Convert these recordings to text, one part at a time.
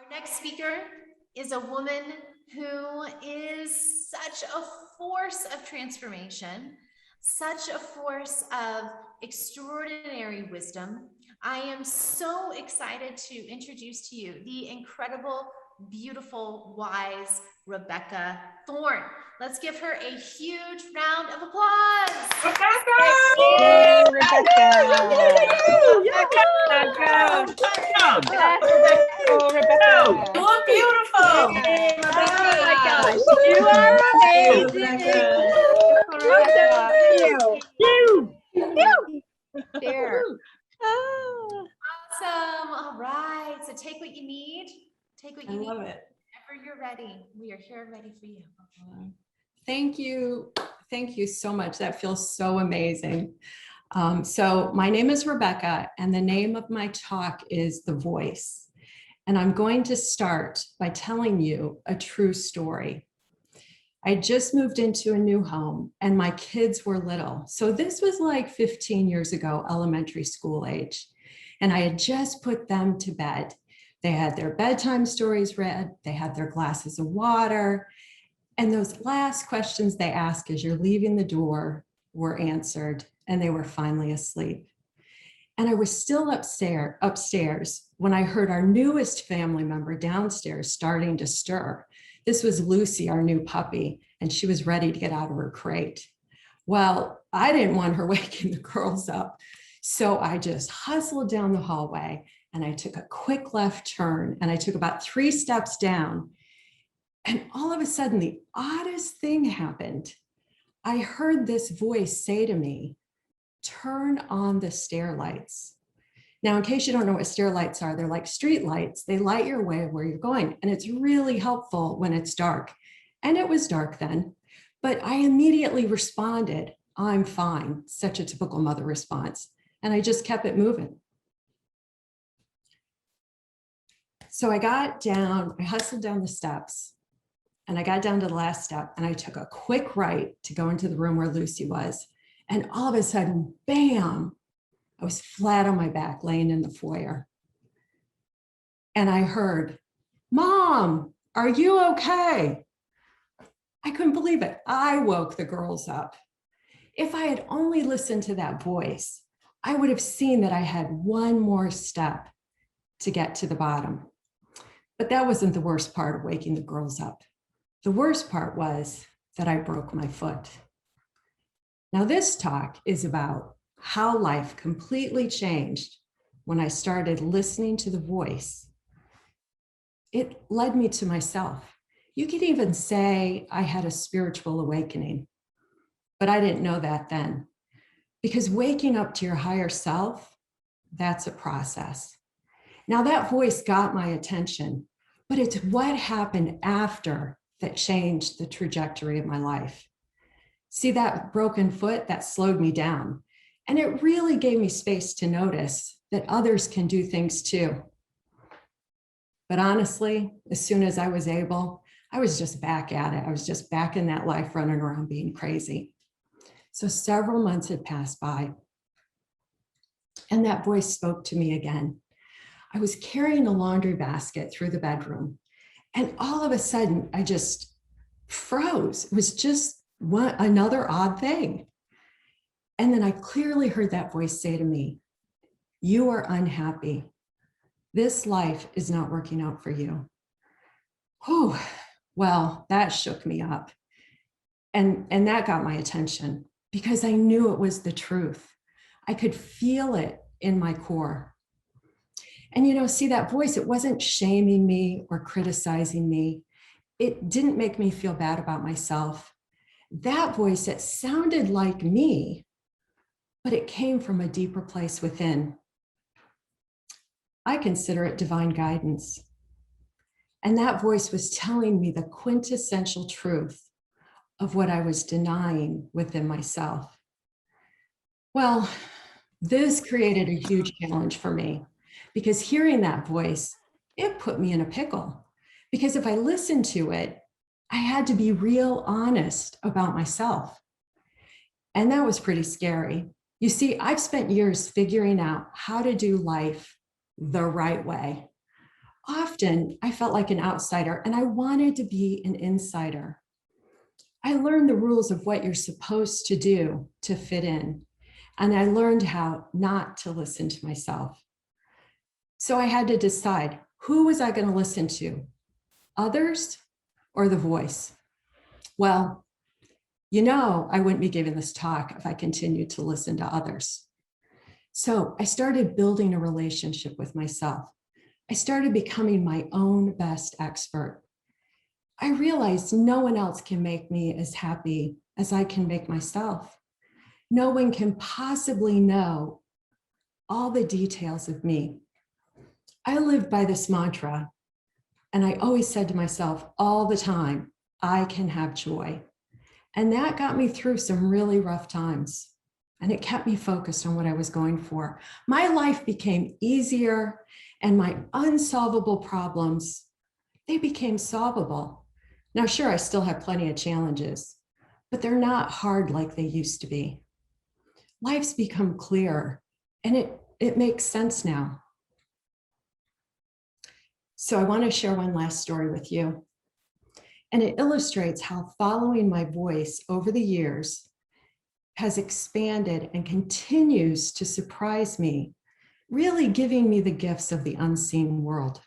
Next speaker is a woman who is such a force of transformation, such a force of extraordinary wisdom. I am so excited to introduce to you the incredible, beautiful, wise Rebecca Thorne. Let's give her a huge round of applause. Yay, Rebecca! Rebecca! You're beautiful! Yay, Rebecca! Oh my gosh, You are amazing! There. Awesome. All right. So take what you need. Take what you need. I love it. Whenever you're ready, we are here ready for you. Thank you. Thank you so much. That feels so amazing. So my name is Rebecca, and the name of my talk is The Voice. And I'm going to start by telling you a true story. I just moved into a new home and my kids were little. So this was like 15 years ago, elementary school age. And I had just put them to bed. They had their bedtime stories read. They had their glasses of water. And those last questions they ask as you're leaving the door were answered, and they were finally asleep. And I was still upstairs when I heard our newest family member downstairs starting to stir. This was Lucy, our new puppy, and she was ready to get out of her crate. Well, I didn't want her waking the girls up, so I just hustled down the hallway and I took a quick left turn and I took about 3 steps down. And all of a sudden, the oddest thing happened. I heard this voice say to me, "Turn on the stair lights." Now, in case you don't know what stair lights are, they're like street lights. They light your way where you're going. And it's really helpful when it's dark. And it was dark then, but I immediately responded, "I'm fine." Such a typical mother response. And I just kept it moving. So I got down, I hustled down the steps. And I got down to the last step and I took a quick right to go into the room where Lucy was. And all of a sudden, bam, I was flat on my back laying in the foyer. And I heard, "Mom, are you okay?" I couldn't believe it. I woke the girls up. If I had only listened to that voice, I would have seen that I had one more step to get to the bottom. But that wasn't the worst part of waking the girls up. The worst part was that I broke my foot. Now, this talk is about how life completely changed when I started listening to the voice. It led me to myself. You could even say I had a spiritual awakening, but I didn't know that then. Because waking up to your higher self, that's a process. Now, that voice got my attention, but it's what happened after that changed the trajectory of my life. See, that broken foot, that slowed me down. And it really gave me space to notice that others can do things too. But honestly, as soon as I was able, I was just back at it. I was just back in that life running around being crazy. So several months had passed by. And that voice spoke to me again. I was carrying a laundry basket through the bedroom. And all of a sudden, I just froze. It was just another odd thing. And then I clearly heard that voice say to me, "You are unhappy. This life is not working out for you." Oh, well, that shook me up. And that got my attention because I knew it was the truth. I could feel it in my core. And see that voice, it wasn't shaming me or criticizing me. It didn't make me feel bad about myself. That voice, it sounded like me, but it came from a deeper place within. I consider it divine guidance. And that voice was telling me the quintessential truth of what I was denying within myself. Well, this created a huge challenge for me because hearing that voice, it put me in a pickle. Because if I listened to it, I had to be real honest about myself. And that was pretty scary. You see, I've spent years figuring out how to do life the right way. Often I felt like an outsider and I wanted to be an insider. I learned the rules of what you're supposed to do to fit in. And I learned how not to listen to myself. So I had to decide, who was I going to listen to? Others or the voice? Well, I wouldn't be giving this talk if I continued to listen to others. So I started building a relationship with myself. I started becoming my own best expert. I realized no one else can make me as happy as I can make myself. No one can possibly know all the details of me. I lived by this mantra, and I always said to myself all the time, I can have joy. And that got me through some really rough times. And it kept me focused on what I was going for. My life became easier, and my unsolvable problems, they became solvable. Now, sure, I still have plenty of challenges, but they're not hard like they used to be. Life's become clearer, and it makes sense now. So I want to share one last story with you. And it illustrates how following my voice over the years has expanded and continues to surprise me, really giving me the gifts of the unseen world.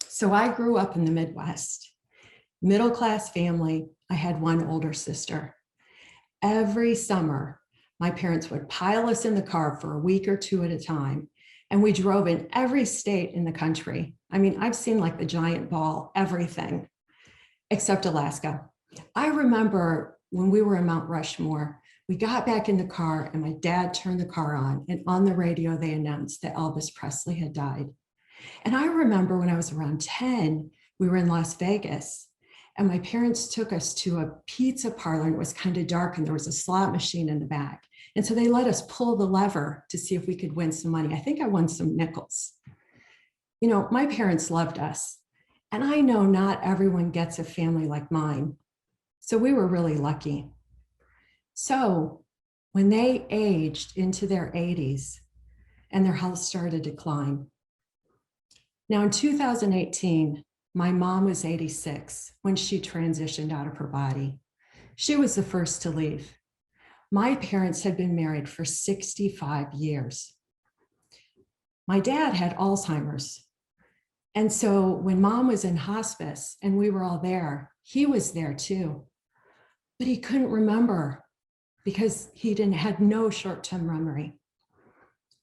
So I grew up in the Midwest, middle-class family. I had one older sister. Every summer, my parents would pile us in the car for a week or two at a time, and we drove in every state in the country. I mean, I've seen like the giant ball, everything, except Alaska. I remember when we were in Mount Rushmore, we got back in the car and my dad turned the car on, and on the radio, they announced that Elvis Presley had died. And I remember when I was around 10, we were in Las Vegas, and my parents took us to a pizza parlor, and it was kind of dark, and there was a slot machine in the back. And so they let us pull the lever to see if we could win some money. I think I won some nickels. My parents loved us, and I know not everyone gets a family like mine. So we were really lucky. So when they aged into their 80s and their health started to decline. Now in 2018, my mom was 86 when she transitioned out of her body. She was the first to leave. My parents had been married for 65 years. My dad had Alzheimer's. And so when mom was in hospice and we were all there, he was there too. But he couldn't remember because he had no short-term memory.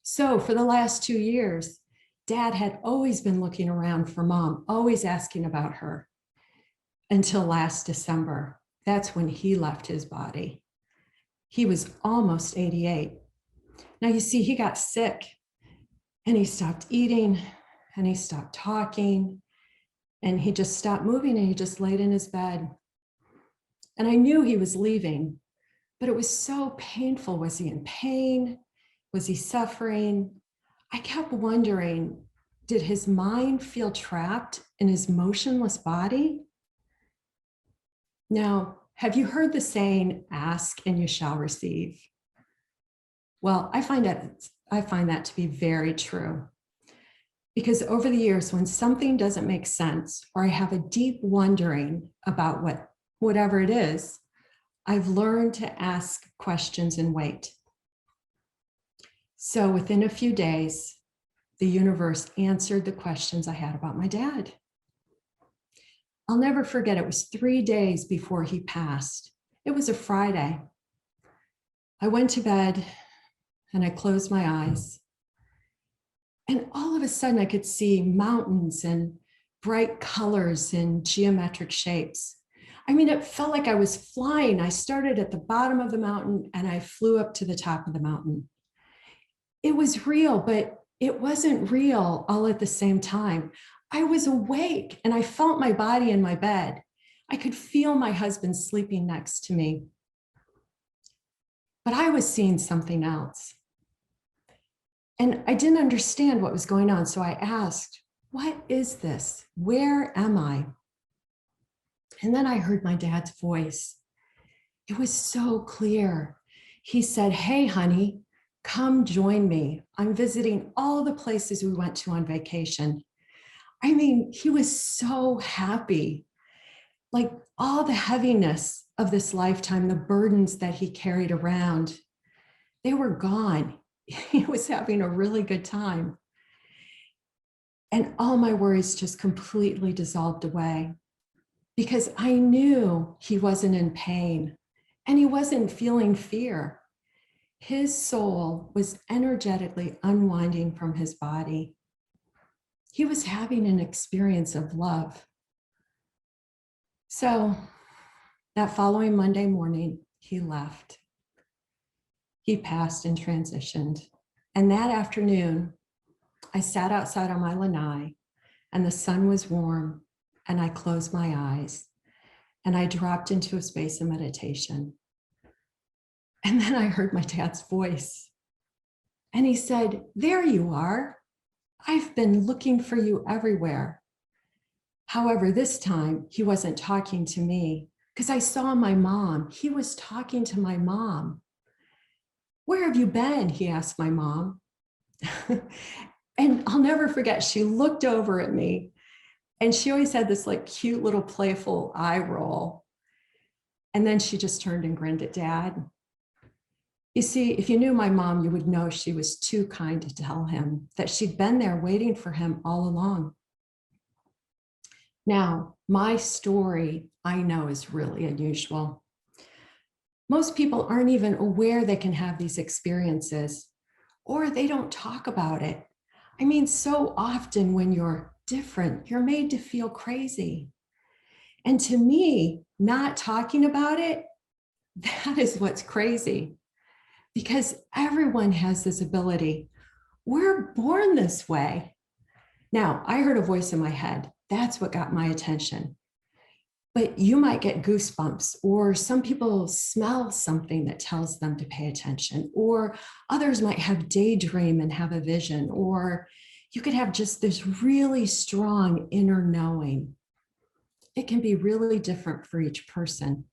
So for the last 2 years, Dad had always been looking around for mom, always asking about her, until last December. That's when he left his body. He was almost 88. Now you see, he got sick and he stopped eating and he stopped talking and he just stopped moving and he just laid in his bed. And I knew he was leaving, but it was so painful. Was he in pain? Was he suffering? I kept wondering, did his mind feel trapped in his motionless body? Now, have you heard the saying, ask and you shall receive? Well, I find that to be very true. Because over the years, when something doesn't make sense, or I have a deep wondering about whatever it is, I've learned to ask questions and wait. So within a few days, the universe answered the questions I had about my dad. I'll never forget, it was 3 days before he passed. It was a Friday. I went to bed and I closed my eyes. And all of a sudden I could see mountains and bright colors and geometric shapes. I mean, it felt like I was flying. I started at the bottom of the mountain and I flew up to the top of the mountain. It was real, but it wasn't real all at the same time. I was awake and I felt my body in my bed. I could feel my husband sleeping next to me. But I was seeing something else. And I didn't understand what was going on. So I asked, what is this? Where am I? And then I heard my dad's voice. It was so clear. He said, hey, honey, Come join me. I'm visiting all the places we went to on vacation. I mean, he was so happy. Like all the heaviness of this lifetime, the burdens that he carried around, they were gone. He was having a really good time. And all my worries just completely dissolved away because I knew he wasn't in pain and he wasn't feeling fear. His soul was energetically unwinding from his body. He was having an experience of love. So that following Monday morning, he left. He passed and transitioned. And that afternoon, I sat outside on my lanai and the sun was warm and I closed my eyes and I dropped into a space of meditation. And then I heard my dad's voice and he said, "There you are. I've been looking for you everywhere." However, this time he wasn't talking to me because I saw my mom. He was talking to my mom. "Where have you been?" he asked my mom. And I'll never forget, she looked over at me and she always had this like cute little playful eye roll. And then she just turned and grinned at Dad. You see, if you knew my mom, you would know she was too kind to tell him that she'd been there waiting for him all along. Now, my story, I know, is really unusual. Most people aren't even aware they can have these experiences, or they don't talk about it. I mean, so often when you're different, you're made to feel crazy. And to me, not talking about it, that is what's crazy. Because everyone has this ability. We're born this way. Now, I heard a voice in my head. That's what got my attention. But you might get goosebumps, or some people smell something that tells them to pay attention, or others might have daydream and have a vision, or you could have just this really strong inner knowing. It can be really different for each person.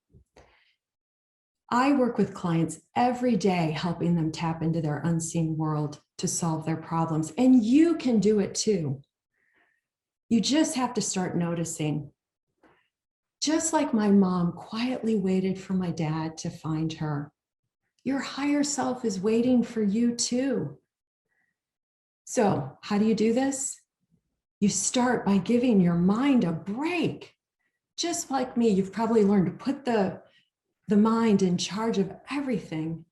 I work with clients every day, helping them tap into their unseen world to solve their problems, and you can do it too. You just have to start noticing. Just like my mom quietly waited for my dad to find her, your higher self is waiting for you too. So, how do you do this? You start by giving your mind a break. Just like me, you've probably learned to put the mind in charge of everything.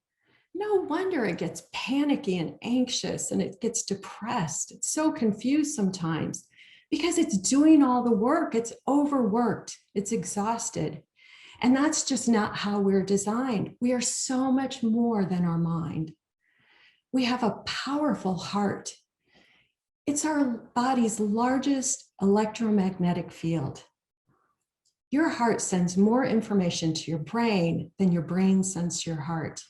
No wonder it gets panicky and anxious and it gets depressed. It's so confused sometimes because it's doing all the work. It's overworked. It's exhausted. And that's just not how we're designed. We are so much more than our mind. We have a powerful heart. It's our body's largest electromagnetic field. Your heart sends more information to your brain than your brain sends to your heart.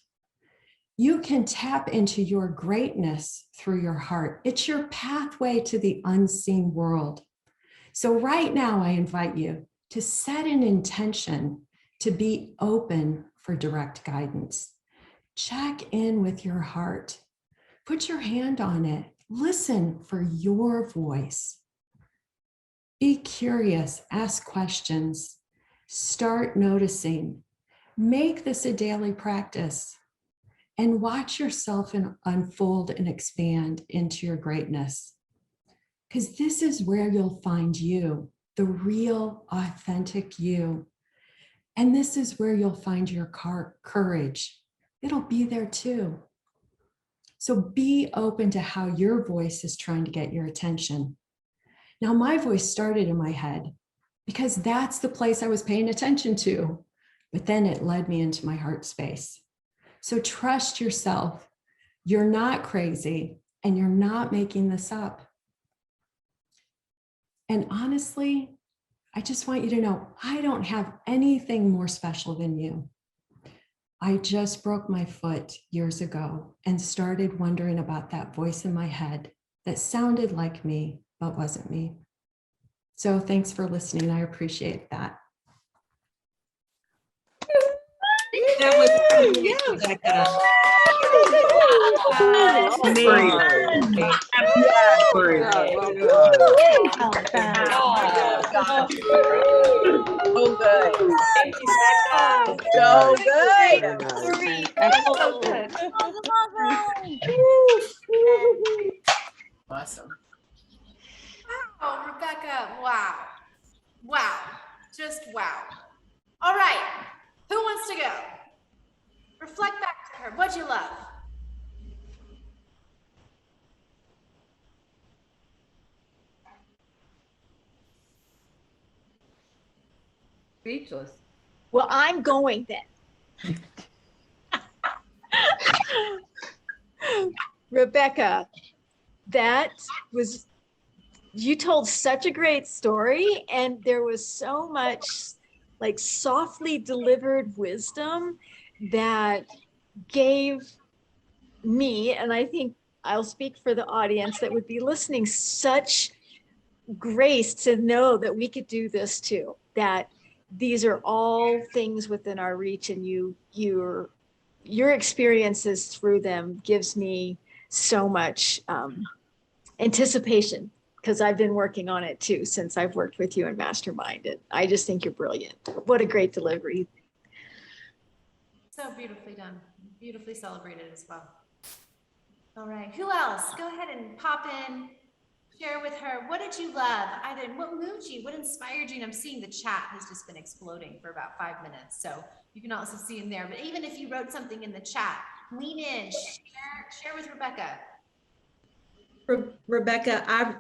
You can tap into your greatness through your heart. It's your pathway to the unseen world. So right now, I invite you to set an intention to be open for direct guidance. Check in with your heart. Put your hand on it. Listen for your voice. Be curious, ask questions, start noticing. Make this a daily practice and watch yourself unfold and expand into your greatness. Because this is where you'll find you, the real, authentic you. And this is where you'll find your courage. It'll be there too. So be open to how your voice is trying to get your attention. Now, my voice started in my head because that's the place I was paying attention to, but then it led me into my heart space. So trust yourself. You're not crazy and you're not making this up. And honestly, I just want you to know, I don't have anything more special than you. I just broke my foot years ago and started wondering about that voice in my head that sounded like me, but wasn't me. So thanks for listening. I appreciate that. That was amazing, Rebecca. Oh, good. So good. Excellent. Awesome. Oh, Rebecca, wow. Wow. Just wow. All right. Who wants to go? Reflect back to her. What'd you love? Speechless. Well, I'm going then. Rebecca, you told such a great story, and there was so much like softly delivered wisdom that gave me, and I think I'll speak for the audience that would be listening, such grace to know that we could do this too, that these are all things within our reach, and your experiences through them gives me so much anticipation, because I've been working on it too since I've worked with you in Mastermind. And I just think you're brilliant. What a great delivery. So beautifully done. Beautifully celebrated as well. All right. Who else? Go ahead and pop in. Share with her. What did you love? Either what moved you? What inspired you? And I'm seeing the chat has just been exploding for about 5 minutes. So you can also see in there. But even if you wrote something in the chat, lean in, share with Rebecca. Rebecca,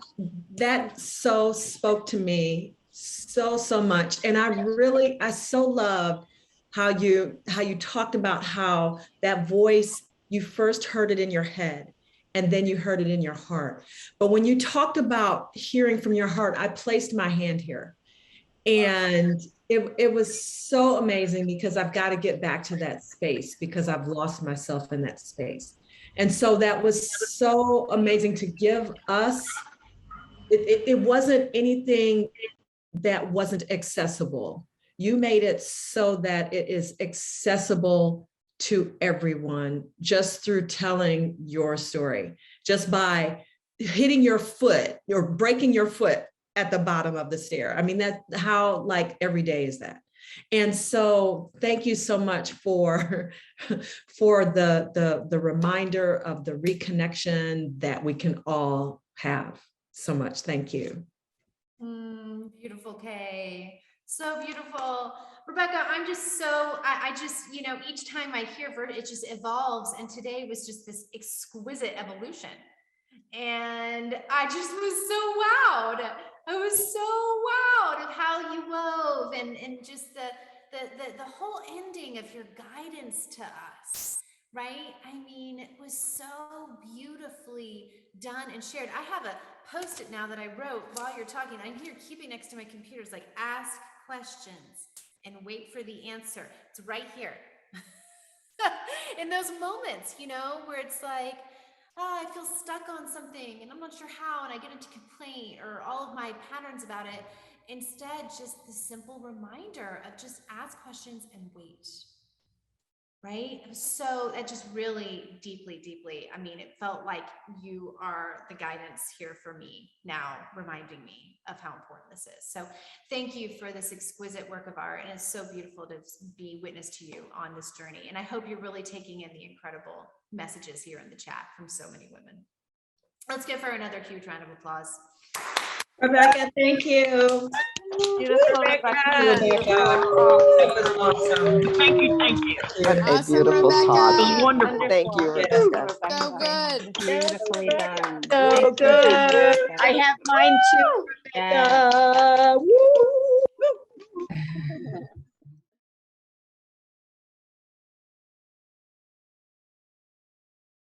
that so spoke to me so much. And I so loved how you talked about how that voice, you first heard it in your head and then you heard it in your heart. But when you talked about hearing from your heart, I placed my hand here. And it was so amazing, because I've got to get back to that space, because I've lost myself in that space. And so that was so amazing to give us. It wasn't anything that wasn't accessible. You made it so that it is accessible to everyone, just through telling your story, just by hitting your foot or breaking your foot at the bottom of the stair. I mean, that's how, like, every day is that. And so thank you so much for the reminder of the reconnection that we can all have. So much. Thank you. Beautiful, Kay. So beautiful. Rebecca, I'm just so, I just, each time I hear it just evolves. And today was just this exquisite evolution. And I just was so wowed. I was so wowed of how you wove and just the whole ending of your guidance to us, right? I mean, it was so beautifully done and shared. I have a Post-it now that I wrote while you're talking. I'm here keeping next to my computer. It's like, ask questions and wait for the answer. It's right here. In those moments, where it's like, oh, I feel stuck on something and I'm not sure how, and I get into complaint or all of my patterns about it. Instead, just the simple reminder of just ask questions and wait. Right? So that just really deeply, I mean, it felt like you are the guidance here for me now, reminding me of how important this is. So thank you for this exquisite work of art. And it's so beautiful to be witness to you on this journey. And I hope you're really taking in the incredible messages here in the chat from so many women. Let's give her another huge round of applause. Rebecca, thank you. Beautiful, Rebecca. Rebecca. That was awesome. Thank you. What a Awesome, beautiful Rebecca. talk. Wonderful. Thank you, Rebecca. So good. Beautifully done. So good. I have mine too. Yeah. Woo!